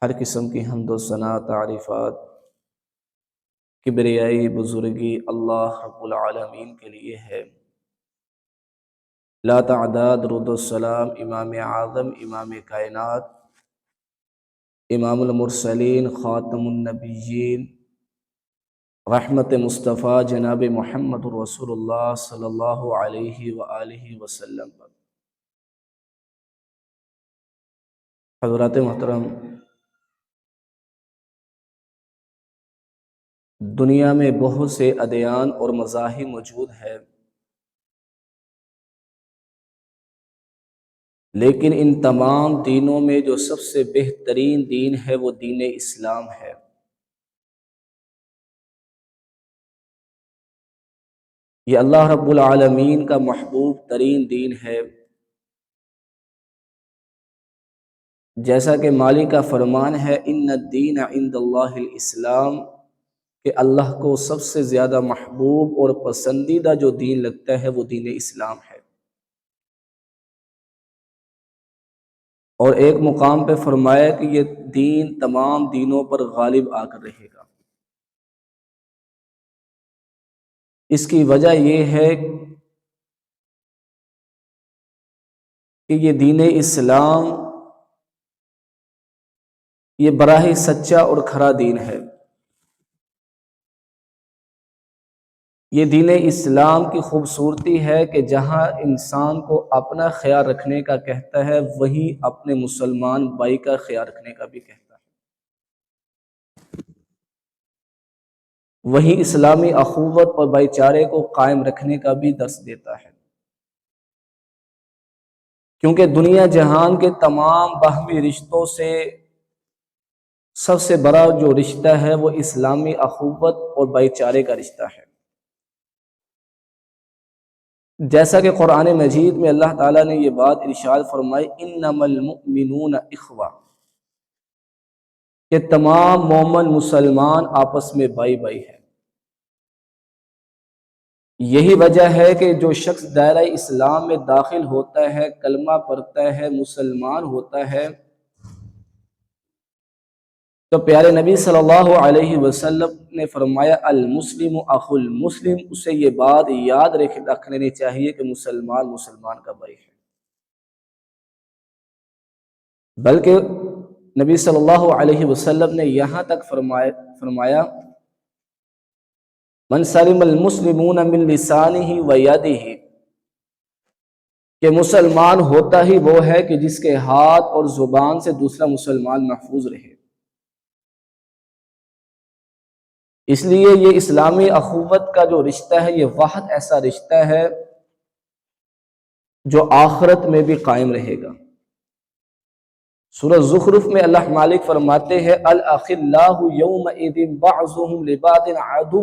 ہر قسم کی حمد و ثنا تعریفات کبریائی بزرگی اللہ رب العالمین کے لیے ہے۔ لا تعداد درود السلام امام اعظم، امام کائنات، امام المرسلین، خاتم النبیین، رحمت مصطفیٰ جناب محمد رسول اللہ صلی اللہ علیہ وآلہ وسلم پر۔ حضرات محترم، دنیا میں بہت سے ادیان اور مذاہب موجود ہیں، لیکن ان تمام دینوں میں جو سب سے بہترین دین ہے وہ دین اسلام ہے۔ یہ اللہ رب العالمین کا محبوب ترین دین ہے، جیسا کہ مالک کا فرمان ہے ان الدین عند اللہ الاسلام، کہ اللہ کو سب سے زیادہ محبوب اور پسندیدہ جو دین لگتا ہے وہ دین اسلام ہے۔ اور ایک مقام پہ فرمایا کہ یہ دین تمام دینوں پر غالب آ کر رہے گا۔ اس کی وجہ یہ ہے کہ یہ دین اسلام یہ براہ سچا اور کھرا دین ہے۔ یہ دین اسلام کی خوبصورتی ہے کہ جہاں انسان کو اپنا خیال رکھنے کا کہتا ہے، وہیں اپنے مسلمان بھائی کا خیال رکھنے کا بھی کہتا ہے، وہیں اسلامی اخوت اور بھائی چارے کو قائم رکھنے کا بھی درس دیتا ہے۔ کیونکہ دنیا جہان کے تمام باہمی رشتوں سے سب سے بڑا جو رشتہ ہے وہ اسلامی اخوت اور بھائی چارے کا رشتہ ہے۔ جیسا کہ قرآن مجید میں اللہ تعالیٰ نے یہ بات ارشاد فرمائی انما المؤمنون اخوہ، کہ تمام مومن مسلمان آپس میں بھائی بھائی ہیں۔ یہی وجہ ہے کہ جو شخص دائرہ اسلام میں داخل ہوتا ہے، کلمہ پڑھتا ہے، مسلمان ہوتا ہے، تو پیارے نبی صلی اللہ علیہ وسلم نے فرمایا المسلم اخو المسلم، اسے یہ بات یاد رکھ لینی چاہیے کہ مسلمان مسلمان کا بھائی ہے۔ بلکہ نبی صلی اللہ علیہ وسلم نے یہاں تک فرمایا من سلم المسلمون من لسانہ و یدہ، کہ مسلمان ہوتا ہی وہ ہے کہ جس کے ہاتھ اور زبان سے دوسرا مسلمان محفوظ رہے۔ اس لیے یہ اسلامی اخوت کا جو رشتہ ہے یہ واحد ایسا رشتہ ہے جو آخرت میں بھی قائم رہے گا۔ سورہ زخرف میں اللہ مالک فرماتے ہیں الاخلاء یومئذ بعضهم لبعض عدو،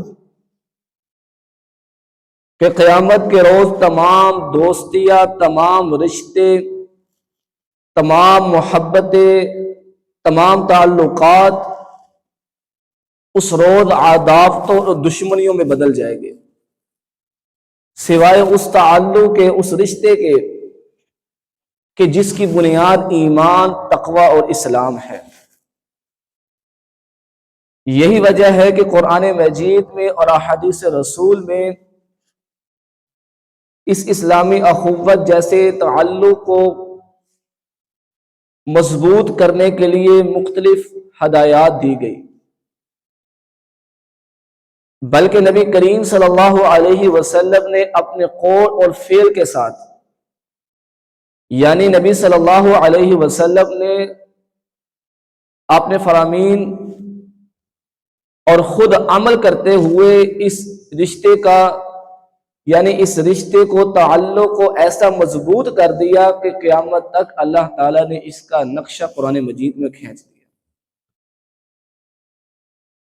کہ قیامت کے روز تمام دوستیاں، تمام رشتے، تمام محبتیں، تمام تعلقات اس روز عداوتوں اور دشمنیوں میں بدل جائیں گے، سوائے اس تعلق کے، اس رشتے کے کہ جس کی بنیاد ایمان، تقوی اور اسلام ہے۔ یہی وجہ ہے کہ قرآن مجید میں اور احادیث رسول میں اس اسلامی اخوت جیسے تعلق کو مضبوط کرنے کے لیے مختلف ہدایات دی گئی، بلکہ نبی کریم صلی اللہ علیہ وسلم نے اپنے قول اور فعل کے ساتھ، یعنی نبی صلی اللہ علیہ وسلم نے اپنے فرامین اور خود عمل کرتے ہوئے اس رشتے کا، یعنی اس رشتے کو، تعلق کو ایسا مضبوط کر دیا کہ قیامت تک اللہ تعالیٰ نے اس کا نقشہ قرآن مجید میں کھینچ دیا۔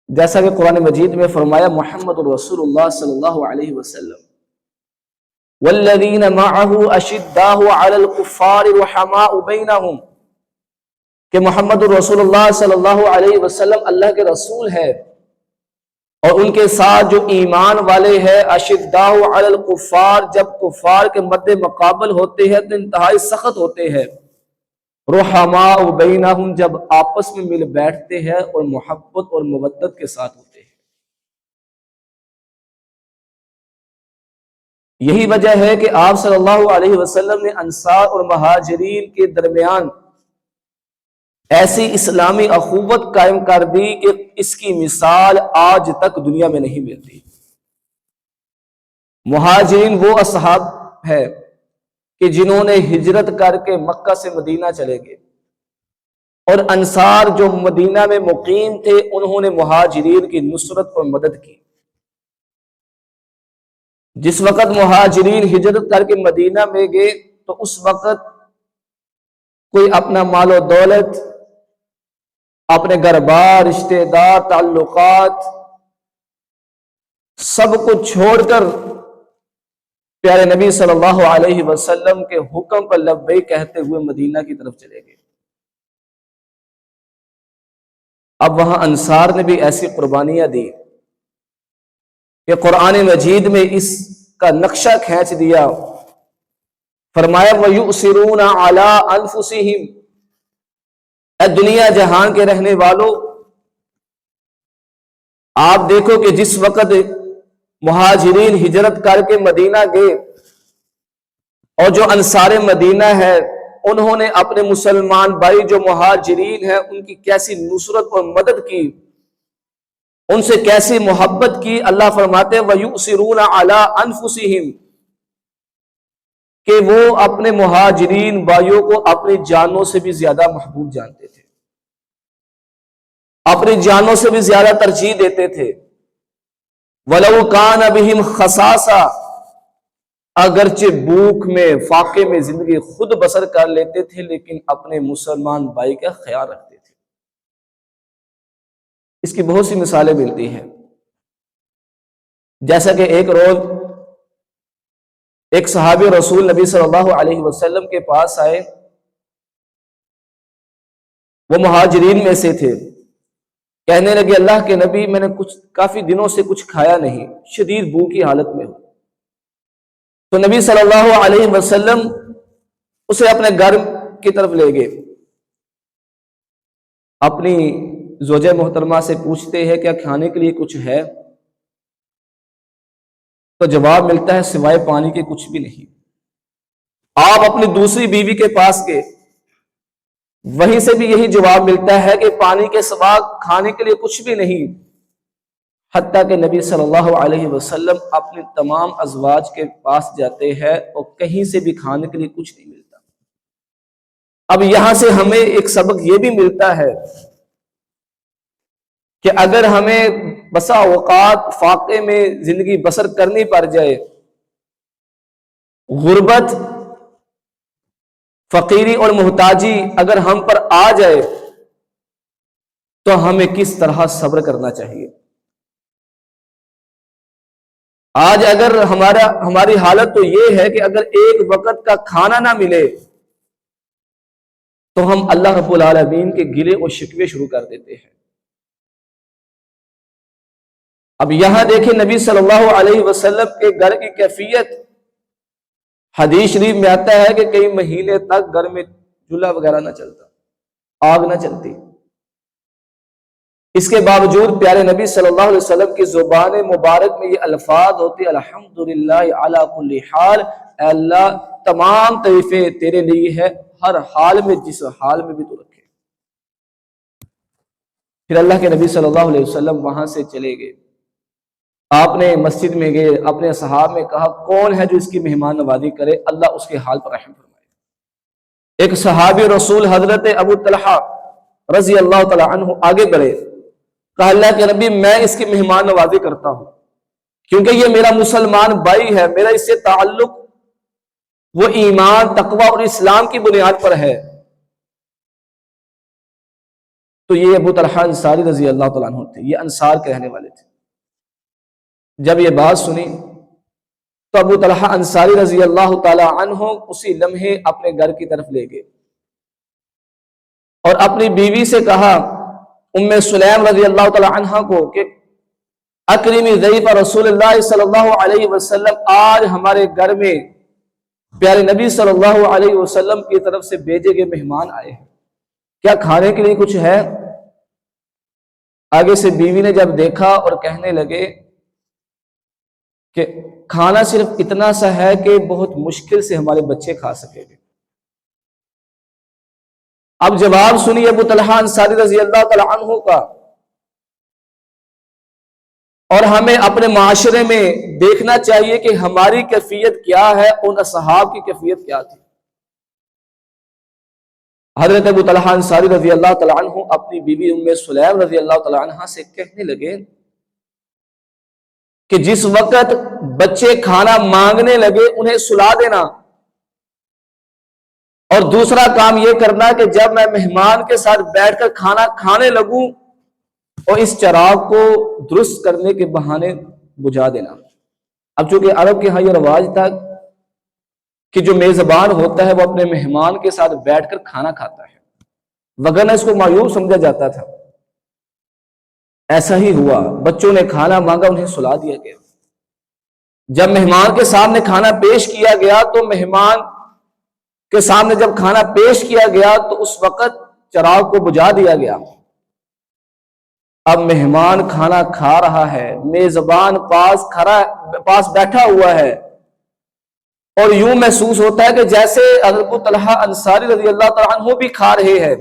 جیسا کہ قرآن مجید میں فرمایا محمد رسول اللہ صلی اللہ علیہ وسلم والذین معہ اشداء علی الکفار رحماء بینہم، کہ محمد رسول اللہ صلی اللہ علیہ وسلم اللہ کے رسول ہے اور ان کے ساتھ جو ایمان والے ہیں اشداء علی الکفار، جب کفار کے مد مقابل ہوتے ہیں تو انتہائی سخت ہوتے ہیں، رحماء بینہم، جب آپس میں مل بیٹھتے ہیں اور محبت اور مودت کے ساتھ ہوتے ہیں۔ یہی وجہ ہے کہ آپ صلی اللہ علیہ وسلم نے انصار اور مہاجرین کے درمیان ایسی اسلامی اخوت قائم کر دی کہ اس کی مثال آج تک دنیا میں نہیں ملتی۔ مہاجرین وہ اصحاب ہے کہ جنہوں نے ہجرت کر کے مکہ سے مدینہ چلے گئے، اور انصار جو مدینہ میں مقیم تھے انہوں نے مہاجرین کی نصرت اور مدد کی۔ جس وقت مہاجرین ہجرت کر کے مدینہ میں گئے تو اس وقت کوئی اپنا مال و دولت، اپنے گھر بار، رشتہ دار، تعلقات سب کو چھوڑ کر پیارے نبی صلی اللہ علیہ وسلم کے حکم پر لبیک کہتے ہوئے مدینہ کی طرف چلے گئے۔ اب وہاں انصار نے بھی ایسی قربانیاں دی کہ قرآن مجید میں اس کا نقشہ کھینچ دیا۔ فرمایا وَيُؤْثِرُونَ عَلَىٰ أَنفُسِهِمْ، اے دنیا جہان کے رہنے والوں، آپ دیکھو کہ جس وقت مہاجرین ہجرت کر کے مدینہ گئے اور جو انصار مدینہ ہے انہوں نے اپنے مسلمان بھائی جو مہاجرین ہیں ان کی کیسی نصرت اور مدد کی، ان سے کیسی محبت کی۔ اللہ فرماتے ہیں وَيُؤْثِرُونَ عَلَىٰ أَنفُسِهِمْ، کہ وہ اپنے مہاجرین بھائیوں کو اپنی جانوں سے بھی زیادہ محبوب جانتے تھے، اپنی جانوں سے بھی زیادہ ترجیح دیتے تھے۔ وَلَوْ كَانَ بِهِمْ خَصَاصَةٌ، اگرچہ بھوک میں، فاقے میں زندگی خود بسر کر لیتے تھے لیکن اپنے مسلمان بھائی کا خیال رکھتے تھے۔ اس کی بہت سی مثالیں ملتی ہیں، جیسا کہ ایک روز ایک صحابی رسول نبی صلی اللہ علیہ وسلم کے پاس آئے، وہ مہاجرین میں سے تھے، کہنے لگے اللہ کے نبی میں نے کافی دنوں سے کچھ کھایا نہیں، شدید بھوک کی حالت میں ہوں۔ تو نبی صلی اللہ علیہ وسلم اسے اپنے گھر کی طرف لے گئے، اپنی زوجہ محترمہ سے پوچھتے ہیں کیا کھانے کے لیے کچھ ہے؟ تو جواب ملتا ہے سوائے پانی کے کچھ بھی نہیں۔ آپ اپنی دوسری بیوی کے پاس گئے، وہیں سے بھی یہی جواب ملتا ہے کہ پانی کے سوا کھانے کے لیے کچھ بھی نہیں، حتیٰ کہ نبی صلی اللہ علیہ وسلم اپنے تمام ازواج کے پاس جاتے ہیں اور کہیں سے بھی کھانے کے لیے کچھ نہیں ملتا۔ اب یہاں سے ہمیں ایک سبق یہ بھی ملتا ہے کہ اگر ہمیں بسا اوقات فاقے میں زندگی بسر کرنی پڑ جائے، غربت، فقیری اور محتاجی اگر ہم پر آ جائے تو ہمیں کس طرح صبر کرنا چاہیے۔ آج اگر ہماری حالت تو یہ ہے کہ اگر ایک وقت کا کھانا نہ ملے تو ہم اللہ رب العالمین کے گلے اور شکوے شروع کر دیتے ہیں۔ اب یہاں دیکھیں نبی صلی اللہ علیہ وسلم کے گھر کی کیفیت، حدیث شریف میں آتا ہے کہ کئی مہینے تک گھر میں چولہا وغیرہ نہ چلتا، آگ نہ چلتی۔ اس کے باوجود پیارے نبی صلی اللہ علیہ وسلم کی زبان مبارک میں یہ الفاظ ہوتے الحمدللہ علی کل حال، اے اللہ تمام تعریفیں تیرے لیے ہے، ہر حال میں جس حال میں بھی تو رکھے۔ پھر اللہ کے نبی صلی اللہ علیہ وسلم وہاں سے چلے گئے، آپ نے مسجد میں گئے، اپنے صحاب میں کہا کون ہے جو اس کی مہمان نوازی کرے، اللہ اس کے حال پر رحم فرمائے۔ ایک صحابی رسول حضرت ابو طلحہ رضی اللہ تعالی عنہ آگے بڑھے، کہا اللہ کے نبی میں اس کی مہمان نوازی کرتا ہوں کیونکہ یہ میرا مسلمان بھائی ہے، میرا اس سے تعلق وہ ایمان، تقوی اور اسلام کی بنیاد پر ہے۔ تو یہ ابو طلحہ انصاری رضی اللہ تعالیٰ عنہ تھے، یہ انصار کے رہنے والے تھے۔ جب یہ بات سنی تو ابو طلحہ انصاری رضی اللہ تعالیٰ عنہ اسی لمحے اپنے گھر کی طرف لے گئے اور اپنی بیوی سے کہا ام سلیم رضی اللہ تعالیٰ عنہ کو کہ اکرمی ضیف رسول اللہ صلی اللہ علیہ وسلم، آج ہمارے گھر میں پیارے نبی صلی اللہ علیہ وسلم کی طرف سے بھیجے گئے مہمان آئے ہیں، کیا کھانے کے لیے کچھ ہے؟ آگے سے بیوی نے جب دیکھا اور کہنے لگے کہ کھانا صرف اتنا سا ہے کہ بہت مشکل سے ہمارے بچے کھا سکیں گے۔ اب جواب سنیے ابو طلحہ انصاری رضی اللہ تعالی عنہ کا، اور ہمیں اپنے معاشرے میں دیکھنا چاہیے کہ ہماری کیفیت کیا ہے، ان اصحاب کی کیفیت کیا تھی۔ حضرت ابو طلحہ انصاری رضی اللہ تعالی عنہ اپنی بیوی ام سلیم رضی اللہ تعالی عنہ سے کہنے لگے کہ جس وقت بچے کھانا مانگنے لگے انہیں سلا دینا، اور دوسرا کام یہ کرنا کہ جب میں مہمان کے ساتھ بیٹھ کر کھانا کھانے لگوں اور اس چراغ کو درست کرنے کے بہانے بجھا دینا۔ اب چونکہ عرب کے ہاں یہ رواج تھا کہ جو میزبان ہوتا ہے وہ اپنے مہمان کے ساتھ بیٹھ کر کھانا کھاتا ہے، وگرنہ اس کو معیوب سمجھا جاتا تھا۔ ایسا ہی ہوا، بچوں نے کھانا مانگا، انہیں سلا دیا گیا۔ جب مہمان کے سامنے کھانا پیش کیا گیا تو مہمان کے سامنے جب کھانا پیش کیا گیا تو اس وقت چراغ کو بجھا دیا گیا۔ اب مہمان کھانا کھا رہا ہے، میزبان پاس بیٹھا ہوا ہے، اور یوں محسوس ہوتا ہے کہ جیسے حضرت ابو طلحہ انصاری رضی اللہ تعالیٰ عنہ بھی کھا رہے ہیں،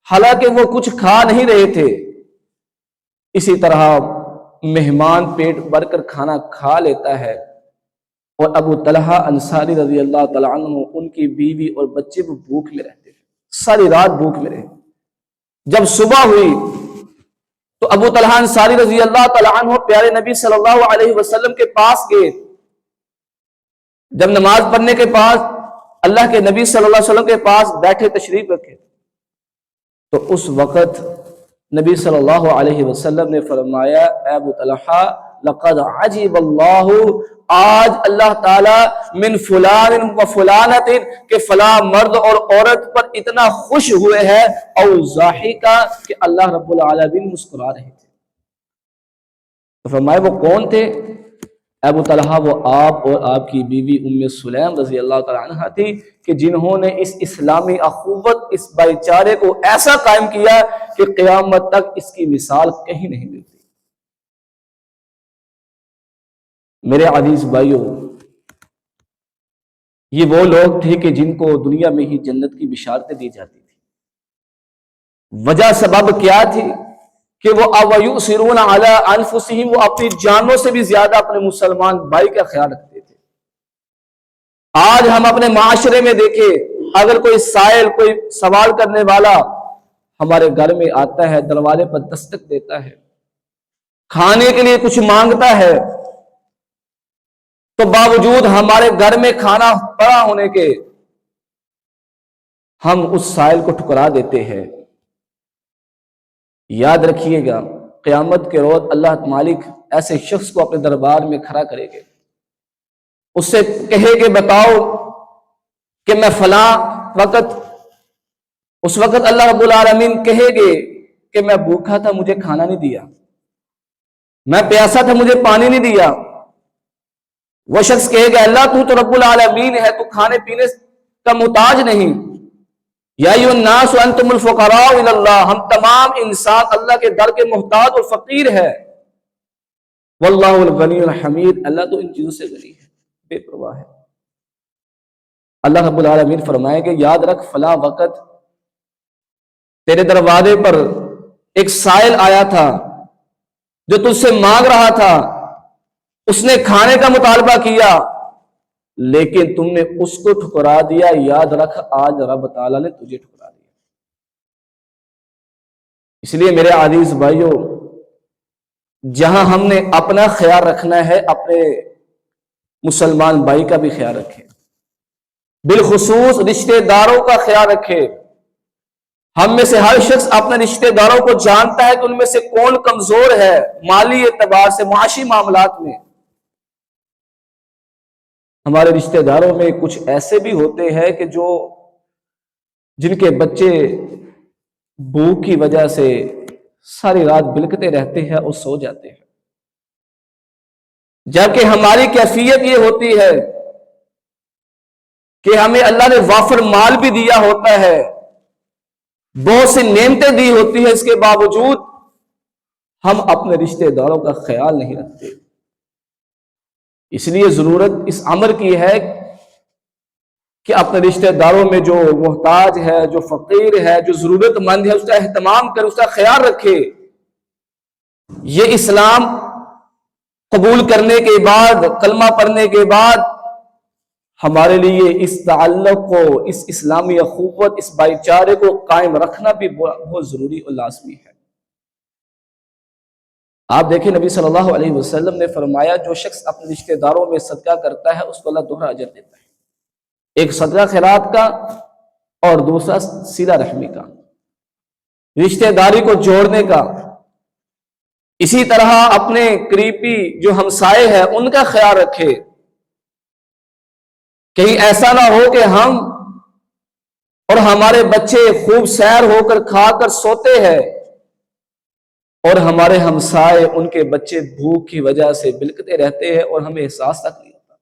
حالانکہ وہ کچھ کھا نہیں رہے تھے۔ اسی طرح مہمان پیٹ بھر کر کھانا کھا لیتا ہے، اور ابو طلحہ انصاری رضی اللہ تعالیٰ عنہ، ان کی بیوی اور بچے وہ بھوک میں رہتے ہیں، ساری رات بھوک میں رہے۔ جب صبح ہوئی تو ابو طلحہ انصاری رضی اللہ تعالیٰ عنہ پیارے نبی صلی اللہ علیہ وسلم کے پاس گئے۔ جب نماز پڑھنے کے پاس اللہ کے نبی صلی اللہ علیہ وسلم کے پاس بیٹھے، تشریف رکھے، تو اس وقت نبی صلی اللہ علیہ وسلم نے فرمایا، اے ابو طلحہ لقد عجب اللہ، آج اللہ تعالی من فلان و فلانت، کہ فلاں مرد اور عورت پر اتنا خوش ہوئے ہیں، او ضاحکا، کہ اللہ رب العالمین مسکرا رہے تھے۔ تو فرمایا وہ کون تھے؟ ابو طلحہ وہ آپ اور آپ کی بیوی ام سلیم رضی اللہ تعالی عنہ تھی، کہ جنہوں نے اس اسلامی اخوت، اس بھائی چارے کو ایسا قائم کیا کہ قیامت تک اس کی مثال کہیں نہیں ملتی۔ میرے عزیز بھائیو، یہ وہ لوگ تھے کہ جن کو دنیا میں ہی جنت کی بشارتیں دی جاتی تھی۔ وجہ سبب کیا تھی کہ وہ وَيُؤْثِرُونَ عَلَىٰ أَنفُسِهِمْ، وہ اپنی جانوں سے بھی زیادہ اپنے مسلمان بھائی کا خیال رکھتے تھے۔ آج ہم اپنے معاشرے میں دیکھیں، اگر کوئی سائل، کوئی سوال کرنے والا ہمارے گھر میں آتا ہے، دروازے پر دستک دیتا ہے، کھانے کے لیے کچھ مانگتا ہے، تو باوجود ہمارے گھر میں کھانا پڑا ہونے کے ہم اس سائل کو ٹھکرا دیتے ہیں۔ یاد رکھیے گا، قیامت کے روز اللہ مالک ایسے شخص کو اپنے دربار میں کھڑا کرے گے، اس سے کہے کہ بتاؤ کہ میں فلاں وقت، اس وقت اللہ رب العالمین کہے گے کہ میں بھوکا تھا، مجھے کھانا نہیں دیا، میں پیاسا تھا، مجھے پانی نہیں دیا۔ وہ شخص کہے گا اللہ تو رب العالمین ہے، تو کھانے پینے کا محتاج نہیں۔ یا ایھا الناس انتم الفقراء الی اللہ، ہم تمام انسان اللہ کے در کے محتاج اور فقیر ہے۔ واللہ الغنی الحمید، اللہ تو ان چیزوں سے غنی ہے، بے پرواہ ہے۔ اللہ رب العالمین فرمائے کہ یاد رکھ فلاں وقت تیرے دروازے پر ایک سائل آیا تھا جو تجھ سے مانگ رہا تھا، اس نے کھانے کا مطالبہ کیا لیکن تم نے اس کو ٹھکرا دیا۔ یاد رکھ آج رب تعالیٰ نے تجھے ٹھکرا دیا۔ اس لیے میرے عزیز بھائیوں، جہاں ہم نے اپنا خیال رکھنا ہے، اپنے مسلمان بھائی کا بھی خیال رکھیں، بالخصوص رشتہ داروں کا خیال رکھے۔ ہم میں سے ہر شخص اپنے رشتہ داروں کو جانتا ہے کہ ان میں سے کون کمزور ہے، مالی اعتبار سے، معاشی معاملات میں۔ ہمارے رشتہ داروں میں کچھ ایسے بھی ہوتے ہیں کہ جن کے بچے بھوک کی وجہ سے ساری رات بلکتے رہتے ہیں اور سو جاتے ہیں، جبکہ ہماری کیفیت یہ ہوتی ہے کہ ہمیں اللہ نے وافر مال بھی دیا ہوتا ہے، بہت سی نعمتیں دی ہوتی ہیں، اس کے باوجود ہم اپنے رشتہ داروں کا خیال نہیں رکھتے۔ اس لیے ضرورت اس امر کی ہے کہ اپنے رشتہ داروں میں جو محتاج ہے، جو فقیر ہے، جو ضرورت مند ہے، اس کا اہتمام کرے، اس کا خیال رکھے۔ یہ اسلام قبول کرنے کے بعد، کلمہ پڑھنے کے بعد ہمارے لیے اس تعلق کو، اس اسلامی اخوت، اس بھائی چارے کو قائم رکھنا بھی بہت ضروری اور لازمی ہے۔ آپ دیکھیں نبی صلی اللہ علیہ وسلم نے فرمایا جو شخص اپنے رشتہ داروں میں صدقہ کرتا ہے اس کو اللہ دوہرا اجر دیتا ہے، ایک صدقہ خیرات کا اور دوسرا صلہ رحمی کا، رشتہ داری کو جوڑنے کا۔ اسی طرح اپنے قریبی جو ہمسائے ہیں ان کا خیال رکھے، کہیں ایسا نہ ہو کہ ہم اور ہمارے بچے خوب سیر ہو کر کھا کر سوتے ہیں اور ہمارے ہمسائے، ان کے بچے بھوک کی وجہ سے بلکتے رہتے ہیں اور ہمیں احساس تک نہیں ہوتا۔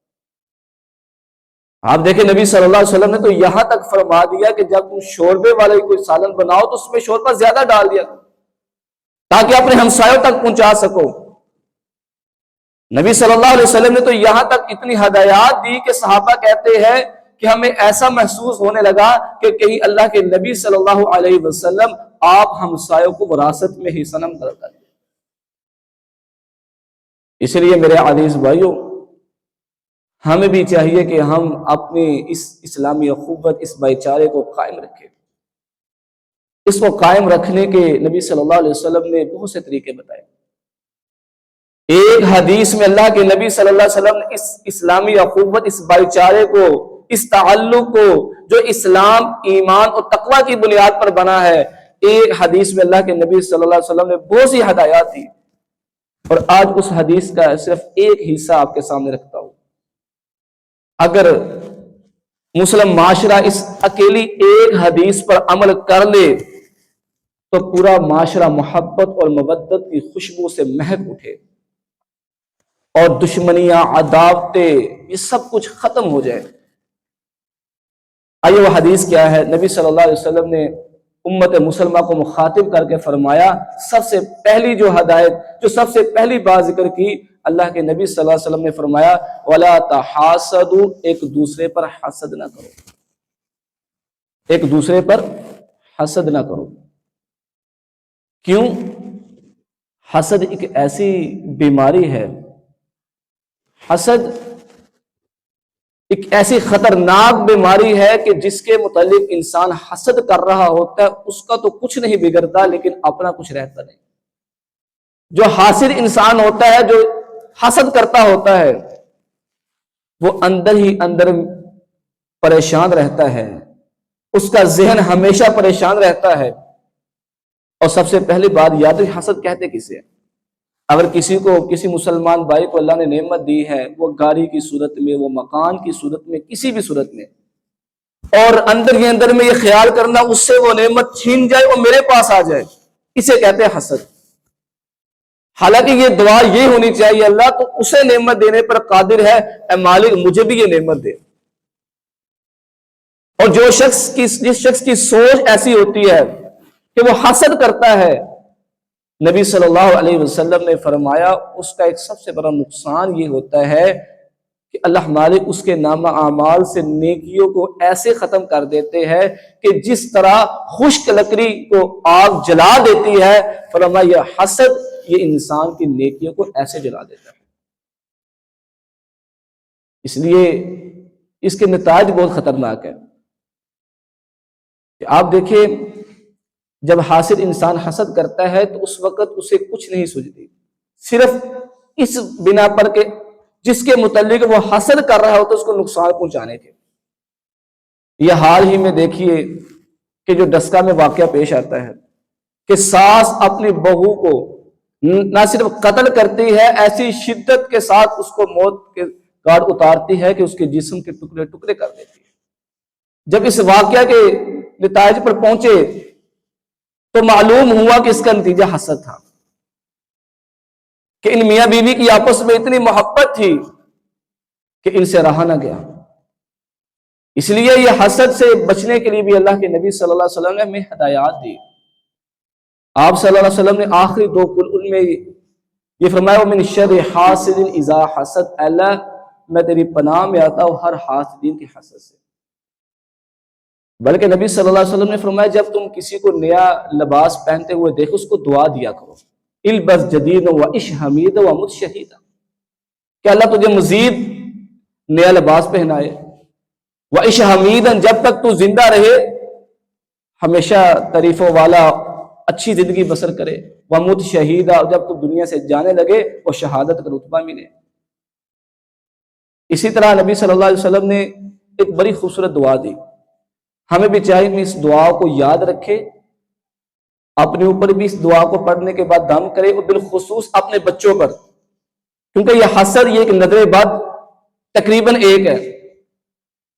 آپ دیکھیں نبی صلی اللہ علیہ وسلم نے تو یہاں تک فرما دیا کہ جب تم شوربے والے کوئی سالن بناؤ تو اس میں شوربہ زیادہ ڈال دیا تاکہ اپنے ہمسایوں تک پہنچا سکو۔ نبی صلی اللہ علیہ وسلم نے تو یہاں تک اتنی ہدایات دی کہ صحابہ کہتے ہیں کہ ہمیں ایسا محسوس ہونے لگا کہ کہیں اللہ کے نبی صلی اللہ علیہ وسلم آپ ہمسایوں کو وراثت میں ہی صنم کر دیں۔ اس لیے میرے عزیز بھائیوں، ہمیں بھی چاہیے کہ ہم اپنی اس اسلامی اخوت، اس بھائی چارے کو قائم رکھیں۔ اس کو قائم رکھنے کے نبی صلی اللہ علیہ وسلم نے بہت سے طریقے بتائے۔ ایک حدیث میں اللہ کے نبی صلی اللہ علیہ وسلم نے اس اسلامی اخوت، اس بھائی چارے کو، اس تعلق کو جو اسلام، ایمان اور تقوی کی بنیاد پر بنا ہے، ایک حدیث میں اللہ کے نبی صلی اللہ علیہ وسلم نے بہت سی ہدایات دی، اور آج اس حدیث کا صرف ایک حصہ آپ کے سامنے رکھتا ہوں۔ اگر مسلم معاشرہ اس اکیلی ایک حدیث پر عمل کر لے تو پورا معاشرہ محبت اور مودت کی خوشبو سے مہک اٹھے اور دشمنیاں، عداوتیں، یہ سب کچھ ختم ہو جائے۔ آئیے وہ حدیث کیا ہے؟ نبی صلی اللہ علیہ وسلم نے امت مسلمہ کو مخاطب کر کے فرمایا، سب سے پہلی جو ہدایت، جو سب سے پہلی بات ذکر کی، اللہ کے نبی صلی اللہ علیہ وسلم نے فرمایا وَلَا تَحَاسَدُوا، ایک دوسرے پر حسد نہ کرو، ایک دوسرے پر حسد نہ کرو۔ کیوں؟ حسد ایک ایسی بیماری ہے، حسد ایک ایسی خطرناک بیماری ہے کہ جس کے متعلق انسان حسد کر رہا ہوتا ہے، اس کا تو کچھ نہیں بگڑتا لیکن اپنا کچھ رہتا نہیں۔ جو حاسد انسان ہوتا ہے، جو حسد کرتا ہوتا ہے، وہ اندر ہی اندر پریشان رہتا ہے، اس کا ذہن ہمیشہ پریشان رہتا ہے۔ اور سب سے پہلی بات یاد ہے، حسد کہتے کسے؟ اگر کسی کو، کسی مسلمان بھائی کو اللہ نے نعمت دی ہے، وہ گاڑی کی صورت میں، وہ مکان کی صورت میں، کسی بھی صورت میں، اور اندر ہی اندر میں یہ خیال کرنا اس سے وہ نعمت چھین جائے اور میرے پاس آ جائے، اسے کہتے ہیں حسد۔ حالانکہ یہ دعا یہ ہونی چاہیے، اللہ تو اسے نعمت دینے پر قادر ہے، اے مالک مجھے بھی یہ نعمت دے۔ اور جس شخص کی سوچ ایسی ہوتی ہے کہ وہ حسد کرتا ہے، نبی صلی اللہ علیہ وسلم نے فرمایا اس کا ایک سب سے بڑا نقصان یہ ہوتا ہے کہ اللہ مالک اس کے نامہ اعمال سے نیکیوں کو ایسے ختم کر دیتے ہیں کہ جس طرح خشک لکڑی کو آگ جلا دیتی ہے، فرمایا یہ حسد، یہ انسان کی نیکیوں کو ایسے جلا دیتا ہے۔ اس لیے اس کے نتائج بہت خطرناک ہیں کہ آپ دیکھیں جب حاسد انسان حسد کرتا ہے تو اس وقت اسے کچھ نہیں سوچتی، صرف اس بنا پر کہ جس کے متعلق وہ حسد کر رہا ہوتا ہے اس کو نقصان پہنچانے کے۔ یہ حال ہی میں دیکھیے کہ جو ڈسکا میں واقعہ پیش آتا ہے کہ ساس اپنی بہو کو نہ صرف قتل کرتی ہے، ایسی شدت کے ساتھ اس کو موت کے گھاٹ اتارتی ہے کہ اس کے جسم کے ٹکڑے ٹکڑے کر دیتی ہے۔ جب اس واقعہ کے نتائج پر پہنچے تو معلوم ہوا کہ اس کا نتیجہ حسد تھا، کہ ان میاں بیوی کی آپس میں اتنی محبت تھی کہ ان سے رہا نہ گیا۔ اس لیے یہ حسد سے بچنے کے لیے بھی اللہ کے نبی صلی اللہ علیہ وسلم نے ہمیں ہدایات دی۔ آپ صلی اللہ علیہ وسلم نے آخری دو کل ان میں یہ فرمایا وَمِن شَرِّ حَاسِدٍ إِذَا حَسَدَ، اللہ میں تیری پناہ میں آتا ہوں ہر حاسدین کے حسد سے۔ بلکہ نبی صلی اللہ علیہ وسلم نے فرمایا جب تم کسی کو نیا لباس پہنتے ہوئے دیکھو اس کو دعا دیا کرو، البس جدید وعش حمید ومت شہید، کہ اللہ تجھے مزید نیا لباس پہنائے، وعش حمیدا، جب تک تو زندہ رہے ہمیشہ تعریفوں والا اچھی زندگی بسر کرے، ومت شہیدہ، جب تو دنیا سے جانے لگے وہ شہادت کا رتبہ ملے۔ اسی طرح نبی صلی اللہ علیہ وسلم نے ایک بڑی خوبصورت دعا دی، ہمیں بھی چاہیے کہ اس دعا کو یاد رکھے، اپنے اوپر بھی اس دعا کو پڑھنے کے بعد دم کرے، اور بالخصوص اپنے بچوں پر، کیونکہ یہ حسد، یہ ایک نظر بد تقریباً ایک ہے۔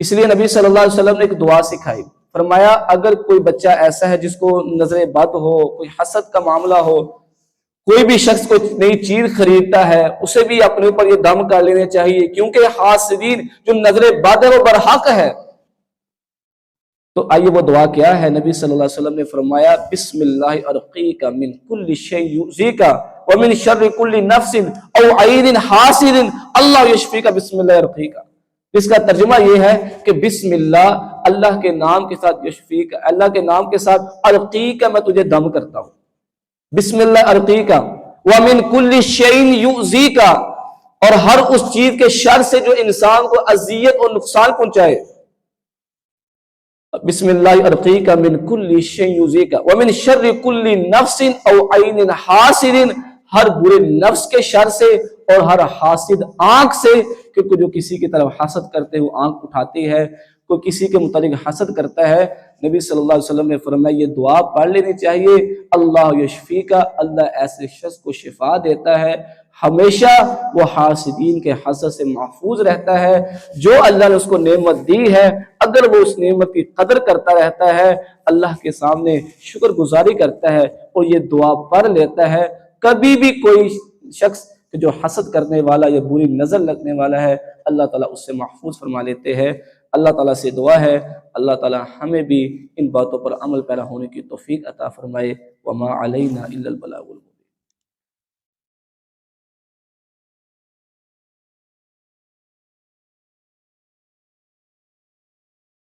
اس لیے نبی صلی اللہ علیہ وسلم نے ایک دعا سکھائی، فرمایا اگر کوئی بچہ ایسا ہے جس کو نظر بد ہو، کوئی حسد کا معاملہ ہو، کوئی بھی شخص کوئی نئی چیز خریدتا ہے، اسے بھی اپنے اوپر یہ دم کر لینے چاہیے، کیونکہ حاسدین جو نظر بد ہے وہ برحق ہے۔ تو آئیے وہ دعا کیا ہے، نبی صلی اللہ علیہ وسلم نے فرمایا بسم اللہ ارقیک من کل شیء یؤذیک ومن شر کل نفس او عین حاسد اللہ یشفیک بسم اللہ ارقیک۔ اس کا ترجمہ یہ ہے کہ بسم اللہ، اللہ کے نام کے ساتھ، یشفیک، اللہ کے نام کے ساتھ، ارقیک، میں تجھے دم کرتا ہوں، بسم اللہ ارقیک، ومن کل شیء یؤذیک، اور ہر اس چیز کے شر سے جو انسان کو اذیت اور نقصان پہنچائے، بسم اللہ ارقیک من کل شیء یؤذیک ومن شر کل نفس او عین حاسد، ہر برے نفس کے شر سے اور ہر حاسد آنکھ سے، کہ جو کسی کی طرف حسد کرتے ہوئے آنکھ اٹھاتی ہے، کوئی کسی کے متعلق حسد کرتا ہے، نبی صلی اللہ علیہ وسلم نے فرمایا یہ دعا پڑھ لینی چاہیے، اللہ یشفیکا، اللہ ایسے شخص کو شفا دیتا ہے، ہمیشہ وہ حاسدین کے حسد سے محفوظ رہتا ہے۔ جو اللہ نے اس کو نعمت دی ہے، اگر وہ اس نعمت کی قدر کرتا رہتا ہے، اللہ کے سامنے شکر گزاری کرتا ہے اور یہ دعا پڑھ لیتا ہے، کبھی بھی کوئی شخص جو حسد کرنے والا یا بری نظر لگنے والا ہے، اللہ تعالیٰ اس سے محفوظ فرما لیتے ہیں۔ اللہ تعالیٰ سے دعا ہے اللہ تعالیٰ ہمیں بھی ان باتوں پر عمل پیرا ہونے کی توفیق عطا فرمائے۔ وما علینا الا البلاغ المبین۔